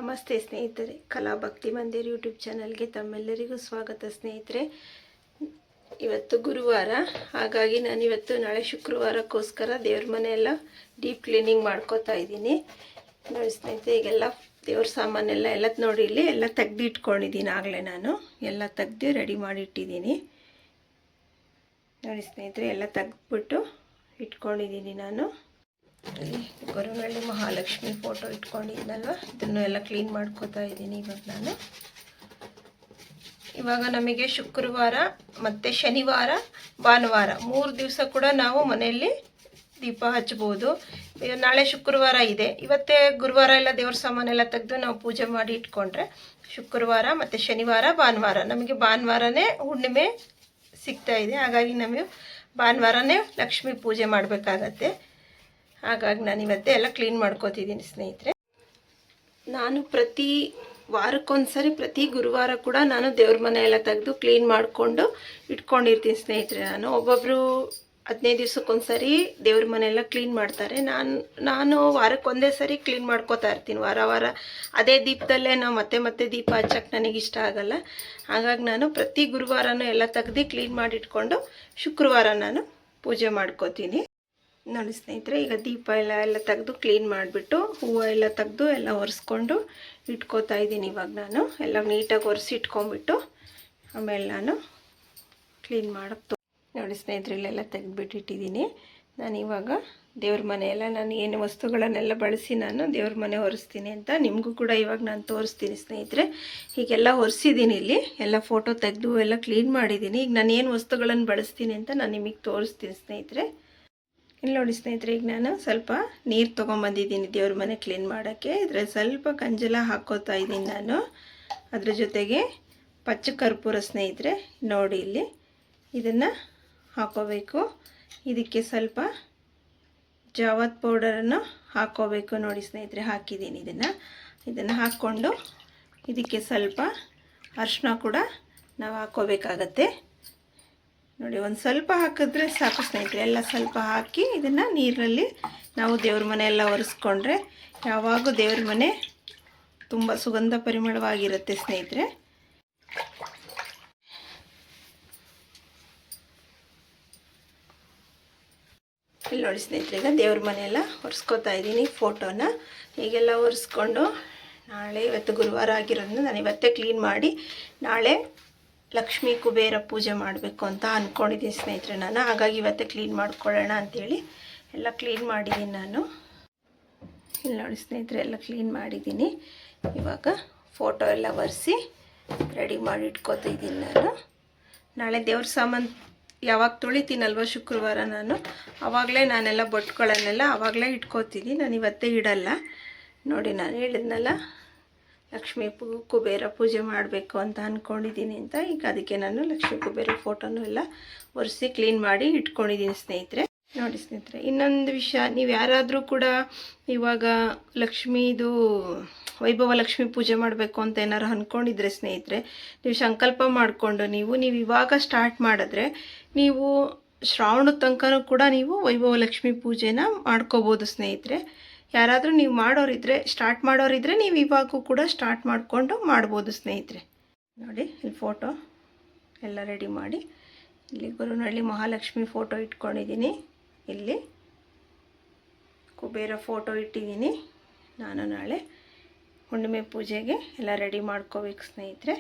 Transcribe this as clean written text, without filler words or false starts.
ನಮಸ್ತೆ ಸ್ನೇಹಿತರೆ, ಕಲಾ ಭಕ್ತಿ ಮಂದಿರ್ ಯೂಟ್ಯೂಬ್ ಚಾನಲ್ಗೆ ತಮ್ಮೆಲ್ಲರಿಗೂ ಸ್ವಾಗತ ಸ್ನೇಹಿತರೆ. ಇವತ್ತು ಗುರುವಾರ, ಹಾಗಾಗಿ ನಾನಿವತ್ತು ನಾಳೆ ಶುಕ್ರವಾರಕ್ಕೋಸ್ಕರ ದೇವ್ರ ಮನೆಯೆಲ್ಲ ಡೀಪ್ ಕ್ಲೀನಿಂಗ್ ಮಾಡ್ಕೋತಾ ಇದ್ದೀನಿ. ನೋಡಿ ಸ್ನೇಹಿತರೆ, ಈಗೆಲ್ಲ ದೇವ್ರ ಸಾಮಾನೆಲ್ಲ ನೋಡಿ ಇಲ್ಲಿ ಎಲ್ಲ ತೆಗ್ದು ಇಟ್ಕೊಂಡಿದ್ದೀನಿ. ಆಗಲೇ ನಾನು ಎಲ್ಲ ತೆಗ್ದು ರೆಡಿ ಮಾಡಿ ಇಟ್ಟಿದ್ದೀನಿ. ನೋಡಿ ಸ್ನೇಹಿತರೆ, ಎಲ್ಲ ತೆಗ್ದುಬಿಟ್ಟು ಇಟ್ಕೊಂಡಿದ್ದೀನಿ ನಾನು. ಗೊರವನಹಳ್ಳಿ ಮಹಾಲಕ್ಷ್ಮಿ ಫೋಟೋ ಇಟ್ಕೊಂಡಿದ್ನಲ್ವ, ಇದನ್ನು ಎಲ್ಲ ಕ್ಲೀನ್ ಮಾಡ್ಕೋತಾ ಇದ್ದೀನಿ ಇವಾಗ ನಮಗೆ ಶುಕ್ರವಾರ ಮತ್ತು ಶನಿವಾರ ಭಾನುವಾರ 3 ದಿವಸ ಕೂಡ ನಾವು ಮನೆಯಲ್ಲಿ ದೀಪ ಹಚ್ಬೋದು. ನಾಳೆ ಶುಕ್ರವಾರ ಇದೆ, ಇವತ್ತೇ ಗುರುವಾರ ಎಲ್ಲ ದೇವ್ರ ಸಾಮಾನೆಲ್ಲ ತೆಗೆದು ನಾವು ಪೂಜೆ ಮಾಡಿ ಇಟ್ಕೊಂಡ್ರೆ ಶುಕ್ರವಾರ ಮತ್ತು ಶನಿವಾರ ಭಾನುವಾರ ನಮಗೆ ಭಾನುವಾರನೇ ಹುಣ್ಣಿಮೆ ಸಿಗ್ತಾ ಇದೆ. ಹಾಗಾಗಿ ನಮಗೆ ಭಾನುವಾರನೇ ಲಕ್ಷ್ಮಿ ಪೂಜೆ ಮಾಡಬೇಕಾಗತ್ತೆ. ಹಾಗಾಗಿ ನಾನು ಇವತ್ತೇ ಎಲ್ಲ ಕ್ಲೀನ್ ಮಾಡ್ಕೋತಿದ್ದೀನಿ ಸ್ನೇಹಿತರೆ. ನಾನು ಪ್ರತಿ ವಾರಕ್ಕೊಂದ್ಸರಿ ಪ್ರತಿ ಗುರುವಾರ ಕೂಡ ನಾನು ದೇವ್ರ ಮನೆ ಎಲ್ಲ ತೆಗೆದು ಕ್ಲೀನ್ ಮಾಡಿಕೊಂಡು ಇಟ್ಕೊಂಡಿರ್ತೀನಿ ಸ್ನೇಹಿತರೆ. ನಾನು ಒಬ್ಬೊಬ್ಬರು 15 ದಿವಸಕ್ಕೊಂದ್ಸರಿ ದೇವ್ರ ಮನೆಯೆಲ್ಲ ಕ್ಲೀನ್ ಮಾಡ್ತಾರೆ. ನಾನು ವಾರಕ್ಕೊಂದೇ ಸರಿ ಕ್ಲೀನ್ ಮಾಡ್ಕೋತಾ ಇರ್ತೀನಿ. ವಾರ ಅದೇ ದೀಪದಲ್ಲೇ ನಾವು ಮತ್ತೆ ದೀಪ ಹಚ್ಚಕ್ಕೆ ನನಗೆ ಇಷ್ಟ ಆಗಲ್ಲ. ಹಾಗಾಗಿ ನಾನು ಪ್ರತಿ ಗುರುವಾರನೂ ಎಲ್ಲ ತೆಗ್ದು ಕ್ಲೀನ್ ಮಾಡಿ ಇಟ್ಕೊಂಡು ಶುಕ್ರವಾರ ನಾನು ಪೂಜೆ ಮಾಡ್ಕೋತೀನಿ. ನೋಡಿ ಸ್ನೇಹಿತರೆ, ಈಗ ದೀಪ ಎಲ್ಲ ತೆಗೆದು ಕ್ಲೀನ್ ಮಾಡಿಬಿಟ್ಟು ಹೂವು ಎಲ್ಲ ತೆಗೆದು ಎಲ್ಲ ಒರೆಸ್ಕೊಂಡು ಇಟ್ಕೋತಾ ಇದ್ದೀನಿ. ಇವಾಗ ನಾನು ಎಲ್ಲ ನೀಟಾಗಿ ಒರೆಸಿ ಇಟ್ಕೊಂಡ್ಬಿಟ್ಟು ಆಮೇಲೆ ನಾನು ಕ್ಲೀನ್ ಮಾಡೋಕ್ಕೆ ನೋಡಿ ಸ್ನೇಹಿತರೆ, ಇಲ್ಲೆಲ್ಲ ತೆಗೆದುಬಿಟ್ಟು ಇಟ್ಟಿದ್ದೀನಿ. ನಾನು ಇವಾಗ ದೇವ್ರ ಮನೆಯೆಲ್ಲ ನಾನು ಏನು ವಸ್ತುಗಳನ್ನೆಲ್ಲ ಬಳಸಿ ನಾನು ದೇವ್ರ ಮನೆ ಒರೆಸ್ತೀನಿ ಅಂತ ನಿಮಗೂ ಕೂಡ ಇವಾಗ ನಾನು ತೋರಿಸ್ತೀನಿ ಸ್ನೇಹಿತರೆ. ಹೀಗೆಲ್ಲ ಒರೆಸಿದ್ದೀನಿ, ಇಲ್ಲಿ ಎಲ್ಲ ಫೋಟೋ ತೆಗೆದು ಎಲ್ಲ ಕ್ಲೀನ್ ಮಾಡಿದ್ದೀನಿ. ಈಗ ನಾನು ಏನು ವಸ್ತುಗಳನ್ನು ಬಳಸ್ತೀನಿ ಅಂತ ನಾನು ನಿಮಗೆ ತೋರಿಸ್ತೀನಿ ಸ್ನೇಹಿತರೆ. ಇಲ್ಲಿ ನೋಡಿ ಸ್ನೇಹಿತರೆ, ಈಗ ನಾನು ಸ್ವಲ್ಪ ನೀರು ತೊಗೊಂಬಂದಿದ್ದೀನಿ ದೇವ್ರ ಮನೆ ಕ್ಲೀನ್ ಮಾಡೋಕ್ಕೆ. ಇದರಲ್ಲಿ ಸ್ವಲ್ಪ ಕಂಜಲ ಹಾಕ್ಕೋತಾ ಇದ್ದೀನಿ ನಾನು. ಅದ್ರ ಜೊತೆಗೆ ಪಚ್ಚ ಕರ್ಪೂರ ಸ್ನೇಹಿತರೆ, ನೋಡಿ ಇಲ್ಲಿ ಇದನ್ನು ಹಾಕೋಬೇಕು. ಇದಕ್ಕೆ ಸ್ವಲ್ಪ ಜಾವತ್ ಪೌಡರನ್ನು ಹಾಕ್ಕೋಬೇಕು. ನೋಡಿ ಸ್ನೇಹಿತರೆ, ಹಾಕಿದ್ದೀನಿ ಇದನ್ನು ಹಾಕ್ಕೊಂಡು ಇದಕ್ಕೆ ಸ್ವಲ್ಪ ಅರಿಶಿನ ಕೂಡ ನಾವು ಹಾಕ್ಕೋಬೇಕಾಗತ್ತೆ. ನೋಡಿ, ಒಂದು ಸ್ವಲ್ಪ ಹಾಕಿದ್ರೆ ಸಾಕು ಸ್ನೇಹಿತರೆ. ಎಲ್ಲ ಸ್ವಲ್ಪ ಹಾಕಿ ಇದನ್ನು ನೀರಲ್ಲಿ ನಾವು ದೇವ್ರ ಮನೆ ಎಲ್ಲ ಒರೆಸ್ಕೊಂಡ್ರೆ ಯಾವಾಗೂ ದೇವ್ರ ಮನೆ ತುಂಬ ಸುಗಂಧ ಪರಿಮಳವಾಗಿರುತ್ತೆ ಸ್ನೇಹಿತರೆ. ಇಲ್ಲಿ ನೋಡಿ ಸ್ನೇಹಿತರೆ, ಈಗ ದೇವ್ರ ಮನೆಯೆಲ್ಲ ಒರೆಸ್ಕೋತಾ ಇದ್ದೀನಿ ಫೋಟೋನ. ಹೀಗೆಲ್ಲ ಒರೆಸ್ಕೊಂಡು ಇವತ್ತು ಗುರುವಾರ ಆಗಿರೋದ್ರಿಂದ ನಾನು ಇವತ್ತೇ ಕ್ಲೀನ್ ಮಾಡಿ ನಾಳೆ ಲಕ್ಷ್ಮೀ ಕುಬೇರ ಪೂಜೆ ಮಾಡಬೇಕು ಅಂತ ಅಂದ್ಕೊಂಡಿದ್ದೀನಿ ಸ್ನೇಹಿತರೆ ನಾನು. ಹಾಗಾಗಿ ಇವತ್ತೇ ಕ್ಲೀನ್ ಮಾಡ್ಕೊಳ್ಳೋಣ ಅಂಥೇಳಿ ಎಲ್ಲ ಕ್ಲೀನ್ ಮಾಡಿದ್ದೀನಿ ನಾನು. ಇಲ್ಲಿ ನೋಡಿ ಸ್ನೇಹಿತರೆ, ಎಲ್ಲ ಕ್ಲೀನ್ ಮಾಡಿದ್ದೀನಿ. ಇವಾಗ ಫೋಟೋ ಎಲ್ಲ ಒರೆಸಿ ರೆಡಿ ಮಾಡಿ ಇಟ್ಕೋತಿದ್ದೀನಿ ನಾನು. ನಾಳೆ ದೇವ್ರ ಸಾಮಾನು ಯಾವಾಗ ತೊಳಿತೀನಲ್ವ ಶುಕ್ರವಾರ ನಾನು, ಆವಾಗಲೇ ನಾನೆಲ್ಲ ಬೊಟ್ಟುಗಳನ್ನೆಲ್ಲ ಆವಾಗಲೇ ಇಟ್ಕೋತೀನಿ. ನಾನು ಇವತ್ತೇ ಇಡಲ್ಲ. ನೋಡಿ, ನಾನು ಹೇಳಿದ್ನಲ್ಲ ಲಕ್ಷ್ಮೀ ಕುಬೇರ ಪೂಜೆ ಮಾಡಬೇಕು ಅಂತ ಅಂದ್ಕೊಂಡಿದ್ದೀನಿ ಅಂತ. ಈಗ ಅದಕ್ಕೆ ನಾನು ಲಕ್ಷ್ಮೀ ಕುಬೇರ ಫೋಟೋನು ಎಲ್ಲ ಒರೆಸಿ ಕ್ಲೀನ್ ಮಾಡಿ ಇಟ್ಕೊಂಡಿದ್ದೀನಿ ಸ್ನೇಹಿತರೆ. ನೋಡಿ ಸ್ನೇಹಿತರೆ, ಇನ್ನೊಂದು ವಿಷಯ, ನೀವು ಯಾರಾದರೂ ಕೂಡ ಇವಾಗ ಲಕ್ಷ್ಮೀದು ವೈಭವ ಲಕ್ಷ್ಮಿ ಪೂಜೆ ಮಾಡಬೇಕು ಅಂತ ಏನಾರು ಅಂದ್ಕೊಂಡಿದ್ರೆ ಸ್ನೇಹಿತರೆ, ನೀವು ಸಂಕಲ್ಪ ಮಾಡಿಕೊಂಡು ನೀವು ಇವಾಗ ಸ್ಟಾರ್ಟ್ ಮಾಡಿದ್ರೆ ನೀವು ಶ್ರಾವಣದ ತನಕನೂ ಕೂಡ ನೀವು ವೈಭವ ಲಕ್ಷ್ಮಿ ಪೂಜೆನ ಮಾಡ್ಕೋಬೋದು ಸ್ನೇಹಿತರೆ. ಯಾರಾದರೂ ನೀವು ಸ್ಟಾರ್ಟ್ ಮಾಡೋರಿದ್ರೆ ನೀವು ಇವಾಗೂ ಕೂಡ ಸ್ಟಾರ್ಟ್ ಮಾಡಿಕೊಂಡು ಮಾಡ್ಬೋದು ಸ್ನೇಹಿತರೆ. ನೋಡಿ, ಇಲ್ಲಿ ಫೋಟೋ ಎಲ್ಲ ರೆಡಿ ಮಾಡಿ ಇಲ್ಲಿ ಗೊರವನಹಳ್ಳಿ ಮಹಾಲಕ್ಷ್ಮಿ ಫೋಟೋ ಇಟ್ಕೊಂಡಿದ್ದೀನಿ. ಇಲ್ಲಿ ಕುಬೇರ ಫೋಟೋ ಇಟ್ಟಿದ್ದೀನಿ. ನಾನು ನಾಳೆ ಹುಣ್ಣಿಮೆ ಪೂಜೆಗೆ ಎಲ್ಲ ರೆಡಿ ಮಾಡ್ಕೋಬೇಕು ಸ್ನೇಹಿತರೆ.